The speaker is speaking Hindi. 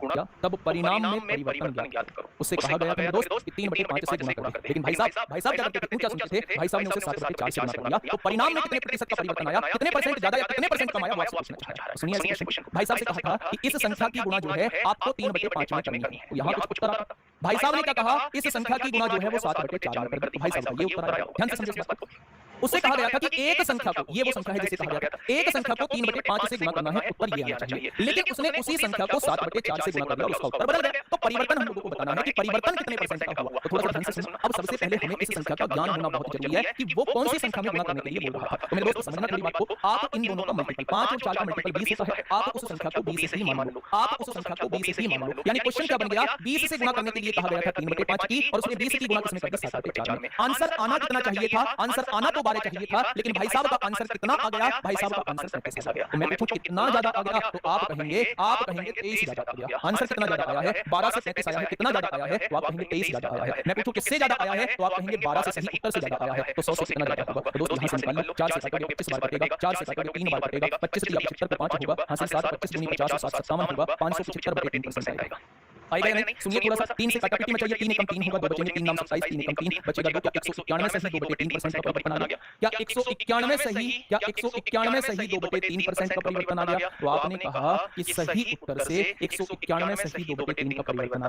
किया तब परिणाम में परिवर्तन ज्ञात करो। उससे कहा गया था दोस्त कि 3/5 से गुणा कर दे, लेकिन भाई साहब क्या करते थे, क्या सुनते थे, भाई साहब ने उसे 7/4 से गुणा कर दिया, तो परिणाम में कितने प्रतिशत का परिवर्तन आया, कितने परसेंट ज्यादा या कितने परसेंट कम आया, वो आपसे पूछना चाह रहा है। सुनिए इस क्वेश्चन को। भाई साहब से कहा था कि इस संख्या की गुणा जो है आपको 3/5 में करनी है, तो यहाँ कुछ उत्तर आता। भाई साहब ने क्या कहा, इस संख्या की गुणा जो है वो 7/4 में कर दे, भाई साहब ये उत्तर आया। ध्यान से समझिए इस बात को। उससे कहा गया था कि एक संख्या को, ये वो संख्या है जिसे कहा गया था, एक संख्या को 3/5 से गुणा करना है, उत्तर ये आना चाहिए, लेकिन उसने उसी संख्या को 7/4 से गुणा कर दिया, उसका उत्तर बदल गया। तो परिवर्तन हम लोगों को बताना है कि परिवर्तन कितने परसेंट का हुआ। तो थोड़ा सा ध्यान से सुनो। अब सबसे पहले हमें इस संख्या का ज्ञान होना बहुत जरूरी है कि वो कौन सी संख्या में गुणा करने के लिए बोल रहा था। तो मेरे दोस्त समझना मेरी बात को, आप इन दोनों का मल्टीपल 5 और 4 का मल्टीपल 20 होता है, आप उस संख्या को 20 से ही मान लो, आप उस संख्या को 20 से ही मान लो। यानी क्वेश्चन क्या बन गया, 20 से गुणा करने के लिए कहा गया था 3/5 की, और उसने 20 की गुणा किसमें कर दिया, 7/4 में। आंसर आना कितना चाहिए था, आंसर आना तो 12 चाहिए था, लेकिन भाई साहब का आंसर कितना आ गया, भाई साहब का आंसर 35 आ गया। तो मैं पूछूं कितना ज्यादा आ गया, तो आप कहेंगे 23 ज्यादा आ गया। आंसर कितना ज्यादा आया है, 12 से 35 आया है, कितना ज्यादा आया है, तो आप कहेंगे 23 ज्यादा आया है। मैं पूछूं किससे ज्यादा आया है, तो आप कहेंगे 12 से सही उत्तर से ज्यादा आया है, तो 100 से कितना ज्यादा होगा। तो दोस्त यहां से निकाल लो, 4 से काटोगे 25 बार कटेगा, 4 से काटोगे 3 बार कटेगा, 25 से 75 पे 5 होगा, हां से 7 25 दूनी 50 और 7 57 होगा, 575/3% आएगा। आएगा या नहीं, सुनिए थोड़ा सा। 3 से काटापीटी में चाहिए, 3 एकम 3 होगा, 2 बचेंगे, 3 नाम 27, 3 एकम 3 बचेगा 2, क्या 191 सही 2/3% का परिवर्तन आ गया, क्या 191 सही, क्या 191 सही 2/3% का परिवर्तन आ गया। तो आपने कहा कि सही उत्तर से 191 सही 2/3 का परिवर्तन आ